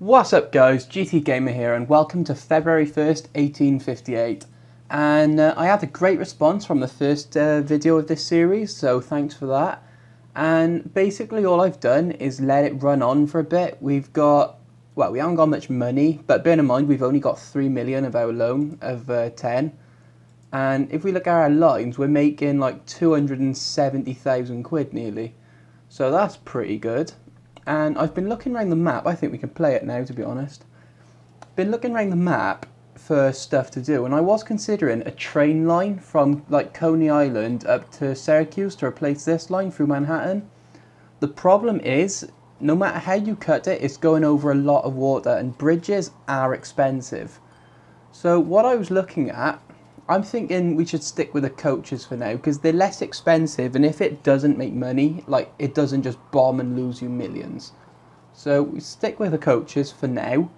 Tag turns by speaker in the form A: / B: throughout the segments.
A: What's up guys, GTGamer here and welcome to February 1st, 1858. And I had a great response from the first video of this series, so thanks for that. And basically all I've done is let it run on for a bit. We haven't got much money, but bear in mind we've only got 3 million of our loan of 10. And if we look at our lines, we're making like 270,000 quid nearly. So that's pretty good. And I've been looking around the map. I think we can play it now, to be honest. Been looking around the map for stuff to do, and I was considering a train line from like Coney Island up to Syracuse to replace this line through Manhattan. The problem is, no matter how you cut it, it's going over a lot of water, and bridges are expensive. So what I was looking at, I'm thinking we should stick with the coaches for now, because they're less expensive, and if it doesn't make money, like, it doesn't just bomb and lose you millions. So we stick with the coaches for now.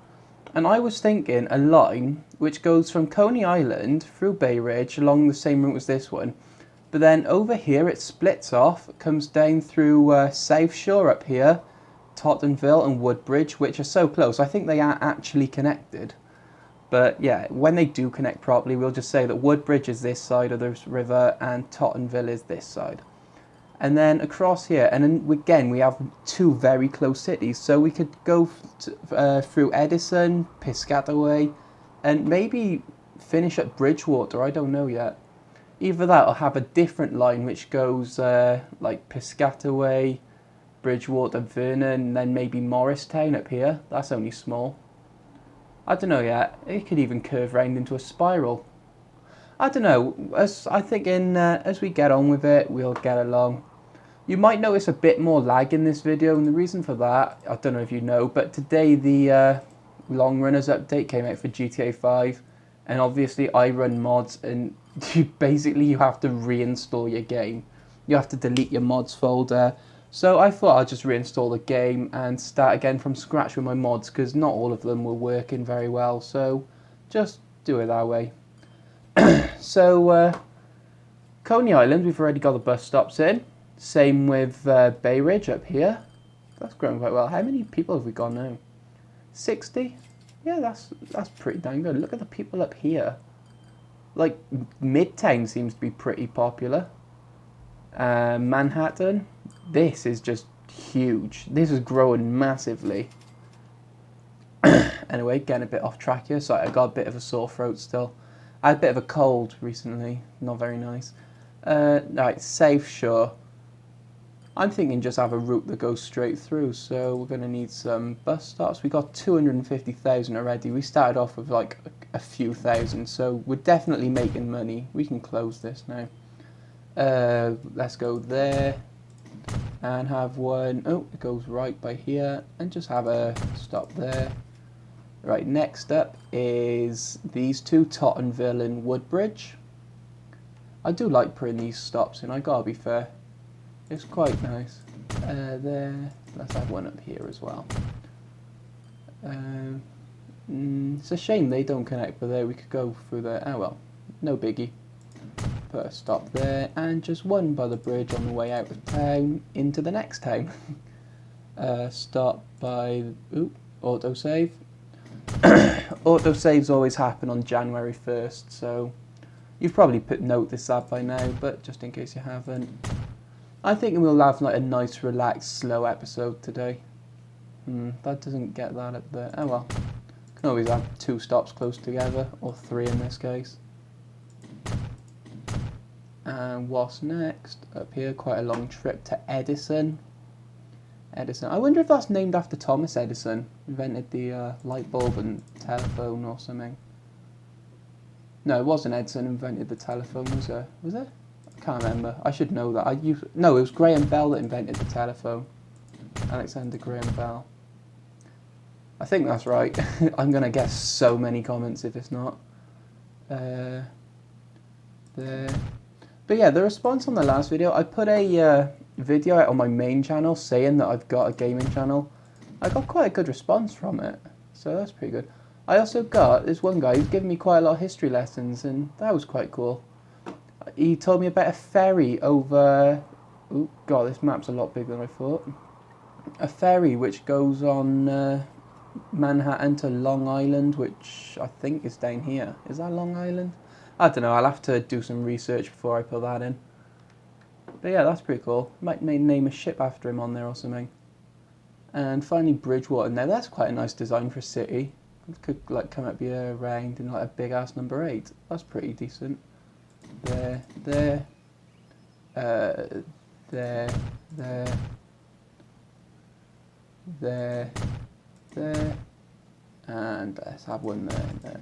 A: And I was thinking a line which goes from Coney Island through Bay Ridge along the same route as this one, but then over here it splits off, comes down through South Shore up here, Tottenville and Woodbridge, which are so close. I think they are actually connected. But yeah, when they do connect properly, we'll just say that Woodbridge is this side of the river and Tottenville is this side. And then across here, and then again, we have two very close cities. So we could go through Edison, Piscataway, and maybe finish at Bridgewater. I don't know yet. Either that or have a different line which goes like Piscataway, Bridgewater, Vernon, and then maybe Morristown up here. That's only small. I don't know yet. It could even curve round into a spiral. I don't know. I think as we get on with it, we'll get along. You might notice a bit more lag in this video, and the reason for that, I don't know if you know, but today the Long Runners update came out for GTA 5, and obviously I run mods, and you have to reinstall your game. You have to delete your mods folder. So I thought I'd just reinstall the game and start again from scratch with my mods, because not all of them were working very well, so just do it that way. So Coney Island, we've already got the bus stops in. Same with Bay Ridge up here. That's growing quite well. How many people have we got now? 60? Yeah, that's pretty dang good. Look at the people up here. Like, Midtown seems to be pretty popular. Manhattan. This is just huge. This is growing massively. Anyway, getting a bit off track here. Sorry, I got a bit of a sore throat still. I had a bit of a cold recently. Not very nice. Right, South Shore. I'm thinking just have a route that goes straight through. So we're going to need some bus stops. We got 250,000 already. We started off with like a few thousand. So we're definitely making money. We can close this now. Let's go there. And have one, oh, it goes right by here, and just have a stop there. Right, next up is these two, Tottenville and Woodbridge. I do like putting these stops in, I gotta be fair. It's quite nice. There, let's have one up here as well. It's a shame they don't connect, but there we could go through there. Oh well, no biggie. Put a stop there, and just one by the bridge on the way out of town into the next town. Stop by autosave. Autosaves always happen on January 1st, so you've probably noticed that by now, but just in case you haven't, I think we'll have like a nice, relaxed, slow episode today. That doesn't get that up there. Oh well, can always have 2 stops close together, or 3 in this case. And what's next? Up here, quite a long trip to Edison. Edison. I wonder if that's named after Thomas Edison, invented the light bulb and telephone or something. No, it wasn't Edison invented the telephone, was it? Was it? I can't remember. I should know that. No, it was Graham Bell that invented the telephone. Alexander Graham Bell. I think that's right. I'm going to get so many comments if it's not. There. But yeah, the response on the last video, I put a video out on my main channel saying that I've got a gaming channel. I got quite a good response from it, so that's pretty good. I also got this one guy who's given me quite a lot of history lessons, and that was quite cool. He told me about a ferry over... Oh god, this map's a lot bigger than I thought. A ferry which goes on Manhattan to Long Island, which I think is down here. Is that Long Island? I don't know, I'll have to do some research before I put that in. But yeah, that's pretty cool. Might name a ship after him on there or something. And finally Bridgewater. Now that's quite a nice design for a city. It could like come up here around in like a big ass number 8. That's pretty decent. There, there, there, there, there, there, and let's have one there and there.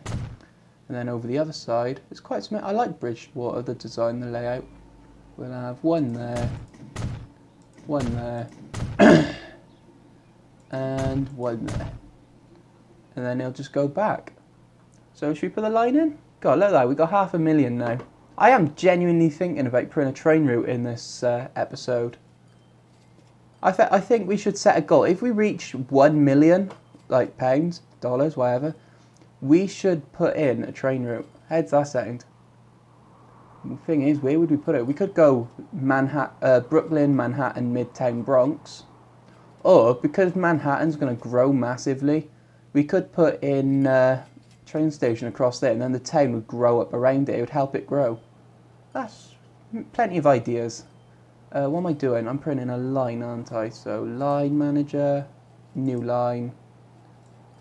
A: And then over the other side, it's quite smart. I like Bridgewater, the design, the layout. We'll have one there, and one there. And then it'll just go back. So should we put the line in? God, look at that, we got 500,000 now. I am genuinely thinking about putting a train route in this episode. I think we should set a goal. If we reach 1 million, like pounds, dollars, whatever, we should put in a train route. How's that sound? The thing is, where would we put it? We could go Brooklyn, Manhattan, Midtown, Bronx. Or, because Manhattan's going to grow massively, we could put in a train station across there, and then the town would grow up around it. It would help it grow. That's plenty of ideas. What am I doing? I'm putting in a line, aren't I? So, line manager, new line.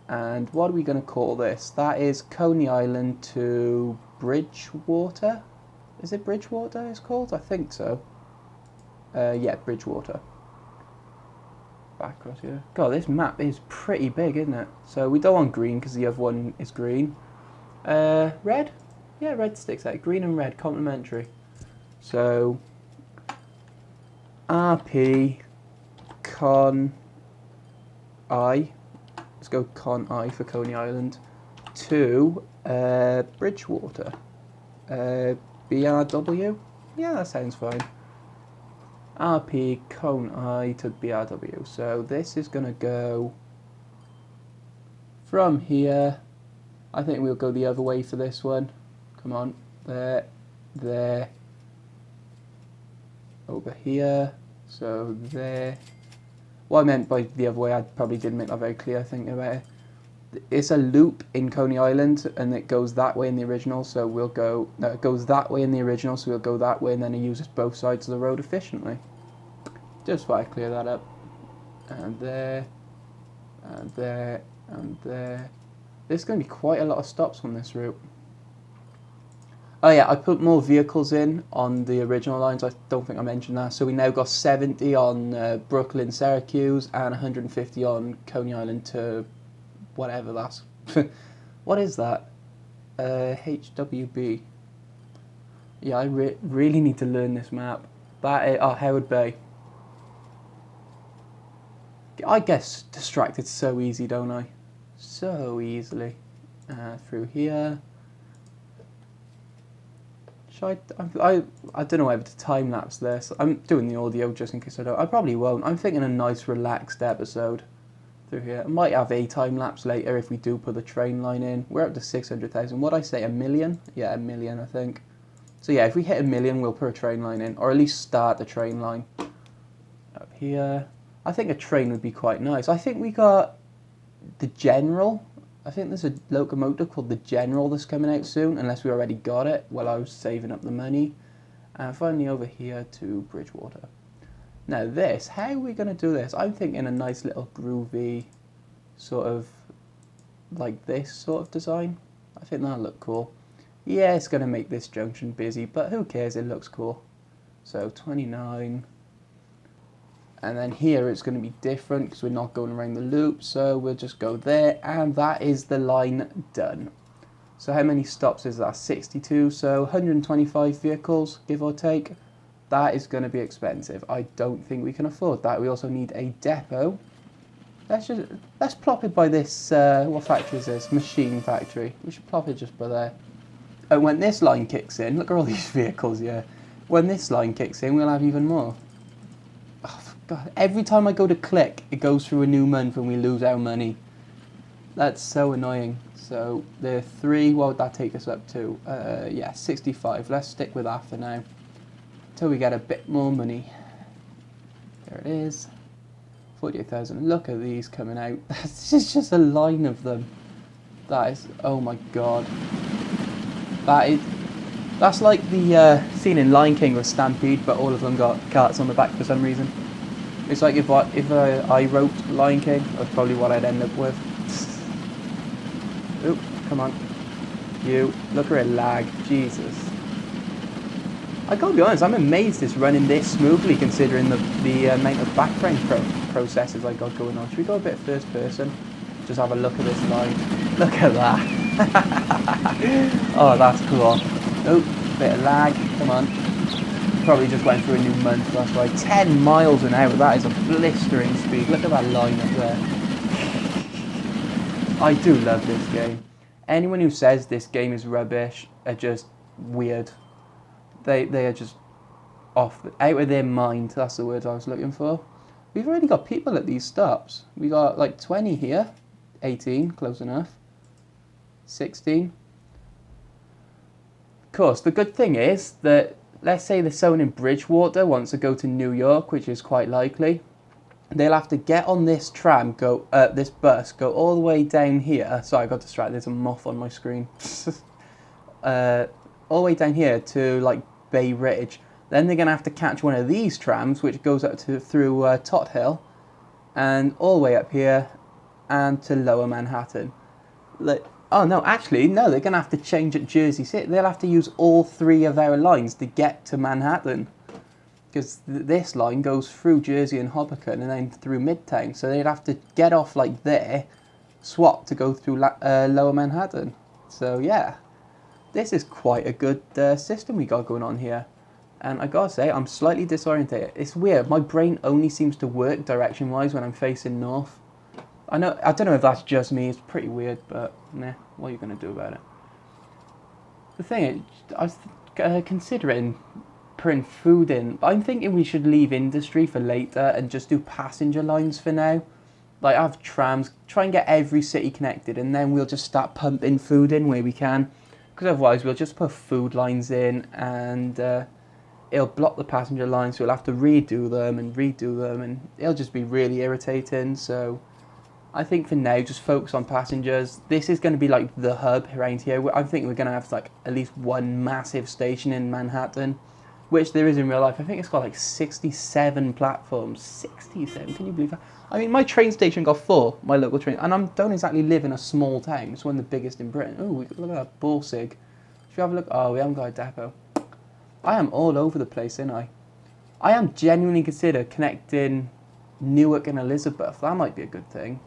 A: And what are we going to call this? That is Coney Island to Bridgewater. Is it Bridgewater it's called? I think so. Yeah, Bridgewater. Back across here. God, this map is pretty big, isn't it? So we don't want green because the other one is green. Red? Yeah, red sticks out. Green and red, complementary. So, RP, Con I. Let's go Con I for Coney Island. To Bridgewater. BRW? Yeah, that sounds fine. RP, Con I to BRW. So this is going to go from here. I think we'll go the other way for this one. Come on. There. There. Over here. So there. What I meant by the other way, I probably didn't make that very clear thinking about it. It's a loop in Coney Island, and it goes that way in the original, so we'll go... No, it goes that way in the original, so we'll go that way, and then it uses both sides of the road efficiently. Just thought I'd clear that up. And there, and there, and there. There's going to be quite a lot of stops on this route. Oh yeah, I put more vehicles in on the original lines. I don't think I mentioned that. So we now got 70 on Brooklyn, Syracuse, and 150 on Coney Island to whatever that's. What is that? HWB. Yeah, I really need to learn this map. That is, oh, Howard Bay. I get distracted so easy, don't I? So easily. Through here. I don't know whether to time lapse this. I'm doing the audio just in case I don't. I probably won't. I'm thinking a nice relaxed episode through here. I might have a time lapse later if we do put the train line in. We're up to 600,000. What'd I say? 1 million? Yeah, 1 million I think. So yeah, if we hit 1 million, we'll put a train line in, or at least start the train line. Up here. I think a train would be quite nice. I think we got the General. I think there's a locomotive called the General that's coming out soon, unless we already got it while I was saving up the money. And finally over here to Bridgewater. Now this, how are we going to do this? I'm thinking a nice little groovy sort of like this sort of design. I think that'll look cool. Yeah, it's going to make this junction busy, but who cares, it looks cool. So 29. And then here it's going to be different because we're not going around the loop, so we'll just go there, and that is the line done. So how many stops is that? 62, so 125 vehicles, give or take. That is going to be expensive. I don't think we can afford that. We also need a depot. Let's plop it by this, what factory is this? Machine factory. We should plop it just by there. And when this line kicks in, look at all these vehicles, yeah. When this line kicks in, we'll have even more. God, every time I go to click, it goes through a new month and we lose our money. That's so annoying. So the 3, what would that take us up to? Yeah, 65. Let's stick with that for now. Until we get a bit more money. There it is. 48,000. Look at these coming out. This is just a line of them. That is, oh my god. That's like the scene in Lion King with Stampede, but all of them got carts on the back for some reason. It's like if I wrote Lion King, that's probably what I'd end up with. Oop, come on. You, look at it lag, Jesus. I gotta be honest, I'm amazed it's running this smoothly considering the amount of backframe processes I got going on. Should we go a bit first person? Just have a look at this line. Look at that. Oh, that's cool. Oh, bit of lag, come on. Probably just went through a new month, that's right. 10 miles an hour, that is a blistering speed. Look at that line up there. I do love this game. Anyone who says this game is rubbish are just weird. They are just out of their mind. That's the word I was looking for. We've already got people at these stops. We got like 20 here. 18, close enough. 16. Of course, the good thing is that, let's say the someone in Bridgewater wants to go to New York, which is quite likely. They'll have to get on this tram, this bus, go all the way down here. Sorry, I got distracted. There's a moth on my screen. All the way down here to like Bay Ridge. Then they're gonna have to catch one of these trams, which goes up through Tot Hill, and all the way up here, and to Lower Manhattan. Oh no, actually no. They're gonna have to change at Jersey City. They'll have to use all 3 of our lines to get to Manhattan. Because this line goes through Jersey and Hoboken and then through Midtown. So they'd have to get off like there, swap to go through Lower Manhattan. So yeah, this is quite a good system we got going on here. And I gotta say, I'm slightly disorientated. It's weird, my brain only seems to work direction-wise when I'm facing north. I don't know if that's just me, it's pretty weird, but nah, what are you gonna do about it? The thing is, I was considering putting food in. I'm thinking we should leave industry for later and just do passenger lines for now. Like have trams, try and get every city connected, and then we'll just start pumping food in where we can. Because otherwise we'll just put food lines in and it'll block the passenger lines, so we'll have to redo them, and it'll just be really irritating. So I think for now, just focus on passengers. This is going to be like the hub around here. I think we're going to have like at least one massive station in Manhattan, which there is in real life. I think it's got like 67 platforms. 67, can you believe that? I mean, my train station got 4, my local train, and I don't exactly live in a small town. It's one of the biggest in Britain. Oh, look at that Borsig. Should we have a look? Oh, we haven't got a depot. I am all over the place, ain't I? I am genuinely consider connecting Newark and Elizabeth. That might be a good thing.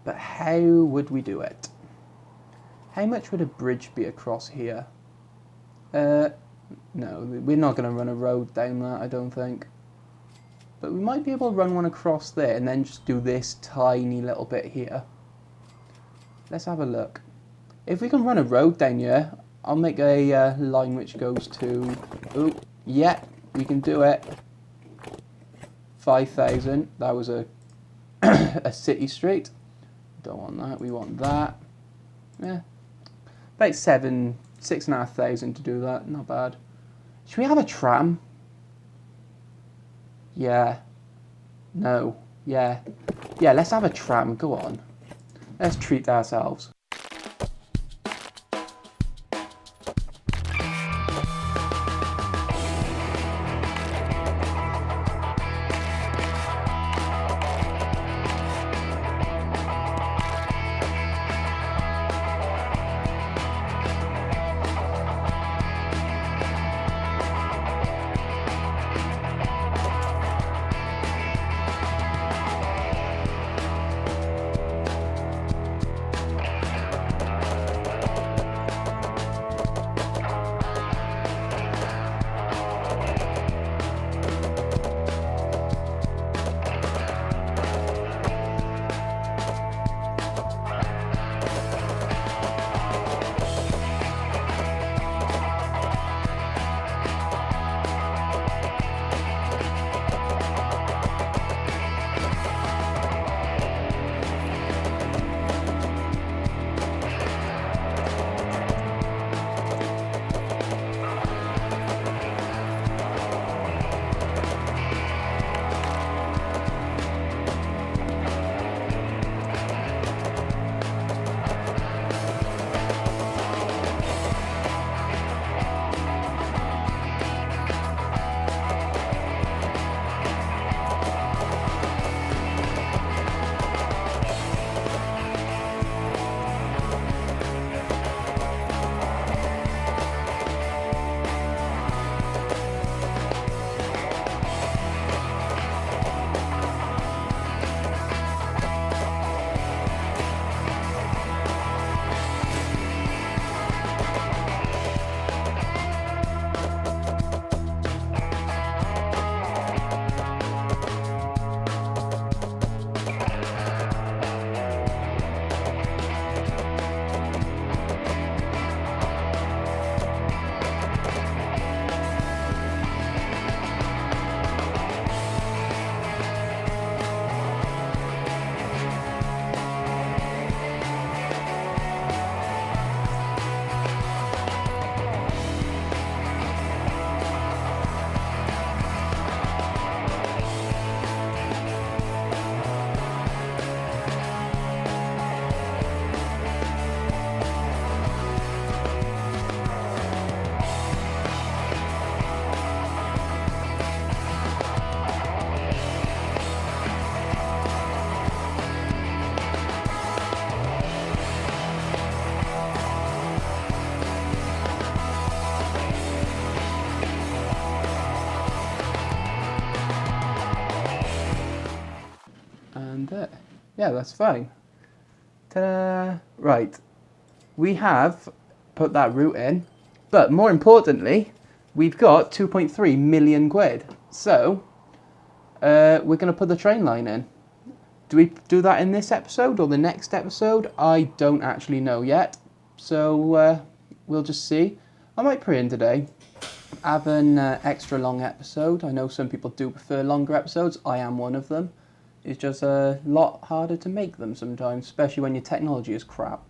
A: But how would we do it? How much would a bridge be across here? No, we're not going to run a road down that, I don't think. But we might be able to run one across there and then just do this tiny little bit here. Let's have a look. If we can run a road down here, I'll make a line which goes to... Oh, yeah, we can do it. 5,000. That was a a city street. Don't want that. We want that. Yeah, about 6,500 to do that. Not bad. Should we have a tram? Yeah. No. Yeah. Yeah, let's have a tram. Go on. Let's treat ourselves. And there. Yeah, that's fine. Ta-da! Right. We have put that route in. But more importantly, we've got 2.3 million quid. So, we're going to put the train line in. Do we do that in this episode or the next episode? I don't actually know yet. So, we'll just see. I might put in today. Have an extra long episode. I know some people do prefer longer episodes. I am one of them. It's just a lot harder to make them sometimes, especially when your technology is crap.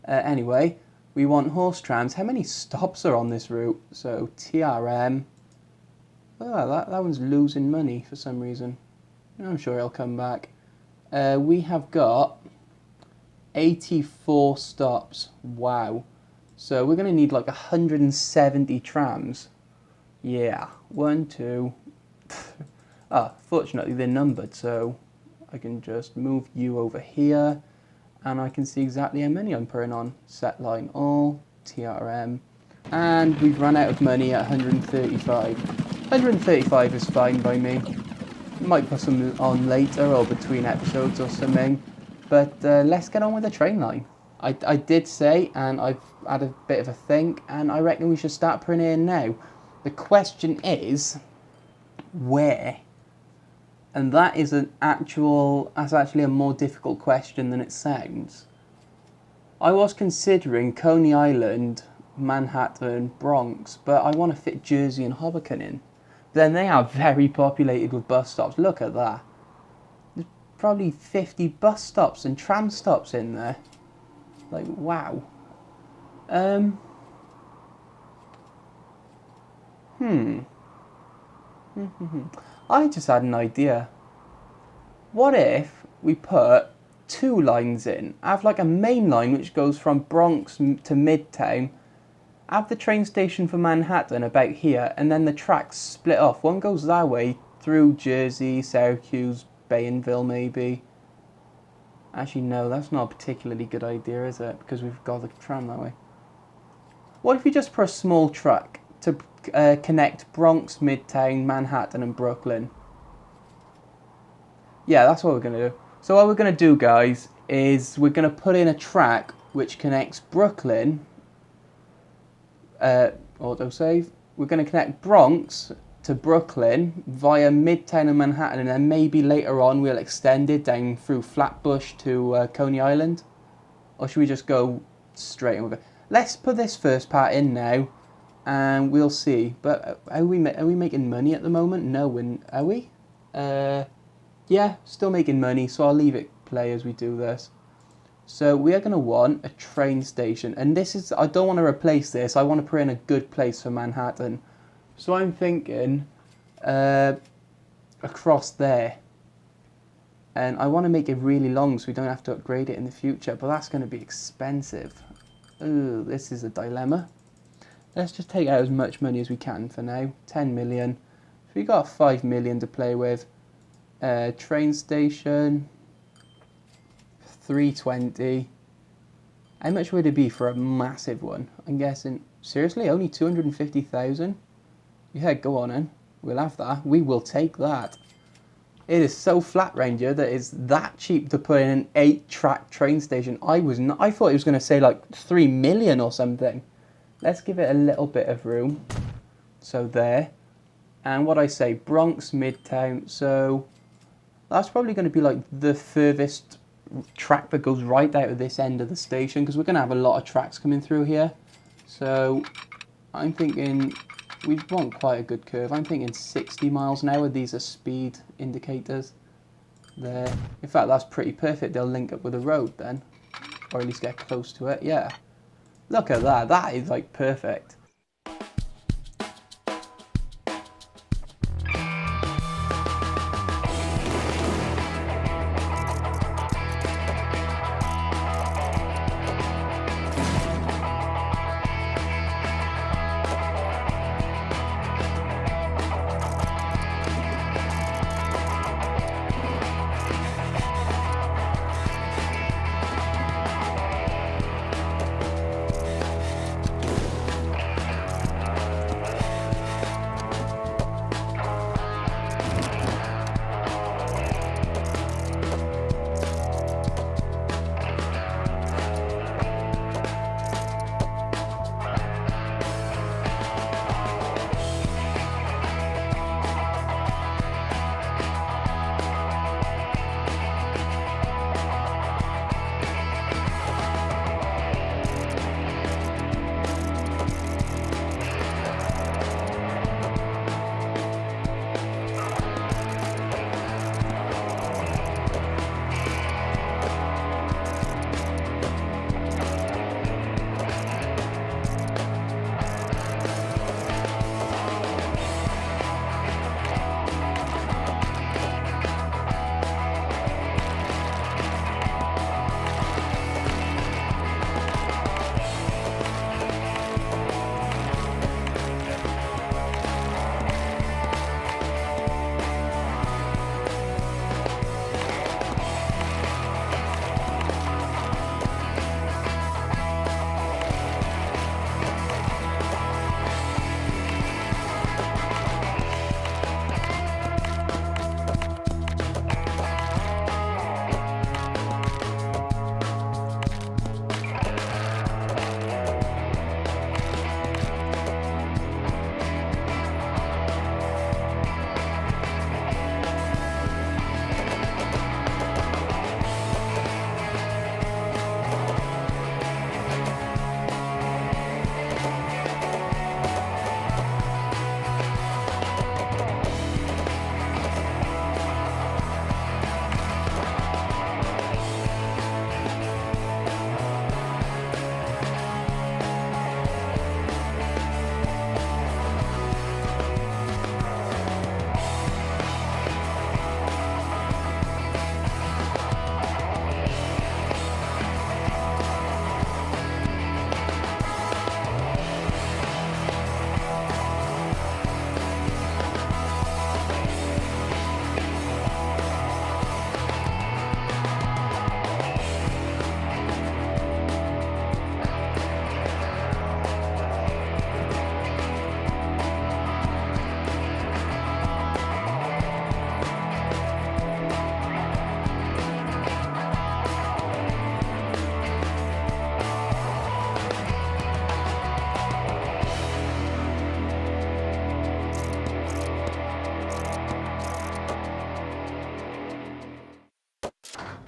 A: Anyway, we want horse trams. How many stops are on this route? So TRM. Oh, that one's losing money for some reason. I'm sure it'll come back. We have got 84 stops. Wow. So we're going to need like 170 trams. Yeah. 1, 2. Fortunately they're numbered, so I can just move you over here and I can see exactly how many I'm putting on. Set line all, TRM, and we've run out of money at 135. 135 is fine by me. Might put some on later or between episodes or something, but let's get on with the train line. I did say, and I've had a bit of a think, and I reckon we should start putting it in now. The question is, where? And that's actually a more difficult question than it sounds. I was considering Coney Island, Manhattan, Bronx, but I want to fit Jersey and Hoboken in. Then they are very populated with bus stops. Look at that. There's probably 50 bus stops and tram stops in there. Like, wow. I just had an idea. What if we put 2 lines in? Have like a main line which goes from Bronx to Midtown. Have the train station for Manhattan about here, and then the tracks split off. One goes that way through Jersey, Syracuse, Bayonville maybe. Actually, no, that's not a particularly good idea, is it? Because we've got the tram that way. What if we just put a small track to connect Bronx, Midtown, Manhattan and Brooklyn? Yeah, that's what we're going to do. So what we're going to do, guys, is we're going to put in a track which connects Brooklyn, autosave. We're going to connect Bronx to Brooklyn via Midtown and Manhattan, and then maybe later on we'll extend it down through Flatbush to Coney Island. Or should we just go straight over? Let's put this first part in now, and we'll see. But are we making money at the moment? No, are we? Yeah, still making money, so I'll leave it play as we do this. So we are going to want a train station, and this is, I don't want to replace this, I want to put in a good place for Manhattan. So I'm thinking across there, and I want to make it really long so we don't have to upgrade it in the future, but that's going to be expensive. Ooh, this is a dilemma. Let's just take out as much money as we can for now. 10 million. So we got 5 million to play with. Train station, 320. How much would it be for a massive one? I'm guessing, seriously, only 250,000? Yeah, go on then. We'll have that. We will take that. It is so flat, Ranger, that it's that cheap to put in an 8-track train station. I thought it was going to say like 3 million or something. Let's give it a little bit of room. So there. And what I say, Bronx, Midtown. So that's probably going to be like the furthest track that goes right out of this end of the station, because we're going to have a lot of tracks coming through here. So I'm thinking we want quite a good curve. I'm thinking 60 miles an hour. These are speed indicators there. In fact, that's pretty perfect. They'll link up with the road then, or at least get close to it. Yeah, look at that. That is like perfect.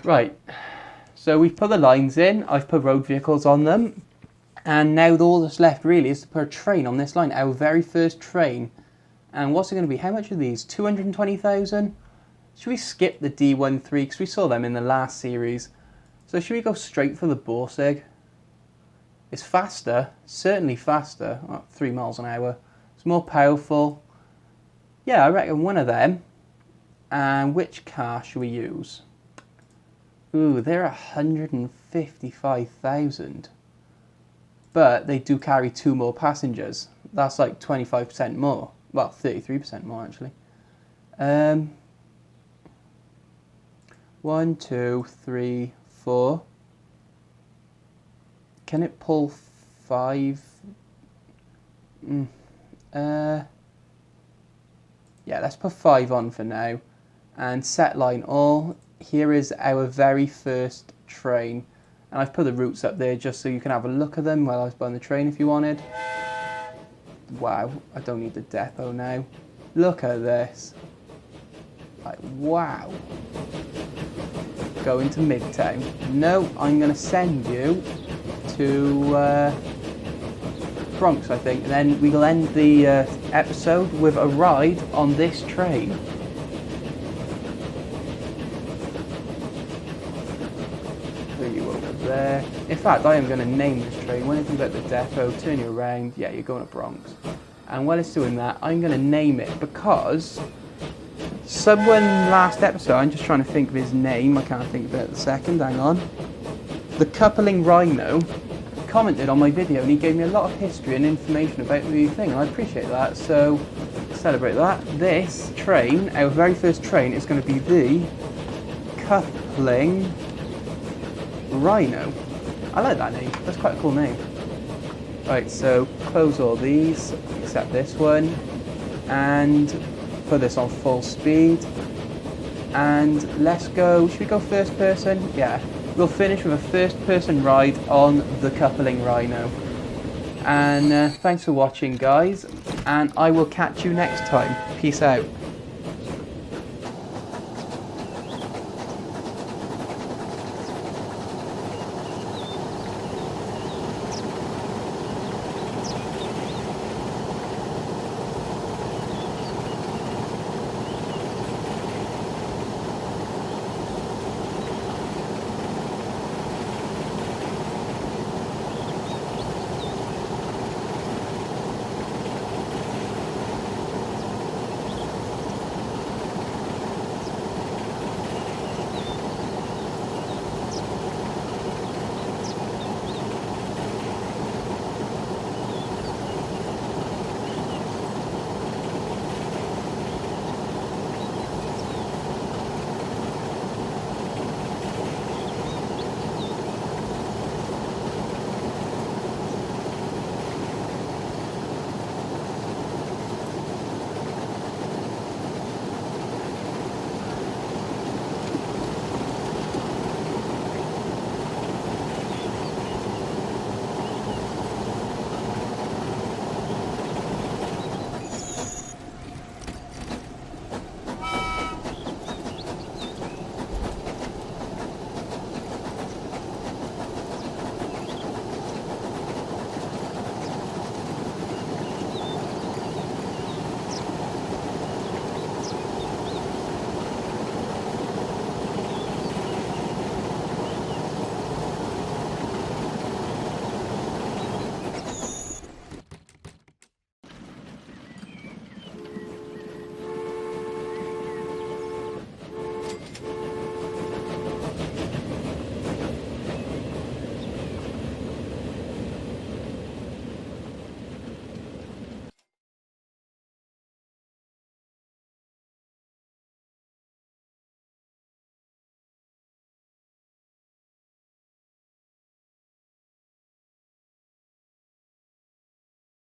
A: Right, so we've put the lines in, I've put road vehicles on them, and now all that's left really is to put a train on this line, our very first train. And what's it going to be? How much are these? 220,000? Should we skip the D13 because we saw them in the last series? So should we go straight for the Borsig? It's faster, certainly faster, 3 miles an hour. It's more powerful. Yeah, I reckon one of them. And which car should we use? Ooh, they're 155,000. But they do carry 2 more passengers. That's like 25% more. Well, 33% more actually. 1, 2, 3, 4. Can it pull 5? Yeah, let's put 5 on for now. And set line all. Here is our very first train. And I've put the routes up there just so you can have a look at them while I was buying the train if you wanted. Wow, I don't need the depot now. Look at this. Like, wow. Going to Midtown. No, I'm going to send you to Bronx, I think. And then we'll end the episode with a ride on this train. There. In fact, I am going to name this train. When it's at the depot, turn you around, yeah, you're going to Bronx. And while it's doing that, I'm going to name it because someone last episode, I'm just trying to think of his name, I can't think of it at the second, hang on. The Coupling Rhino commented on my video and he gave me a lot of history and information about the thing, and I appreciate that, so celebrate that. This train, our very first train, is going to be the Coupling Rhino. I like that name. That's quite a cool name. Right, so close all these, except this one, and put this on full speed. And let's go. Should we go first person? Yeah. We'll finish with a first person ride on the Coupling Rhino. And thanks for watching, guys. And I will catch you next time. Peace out.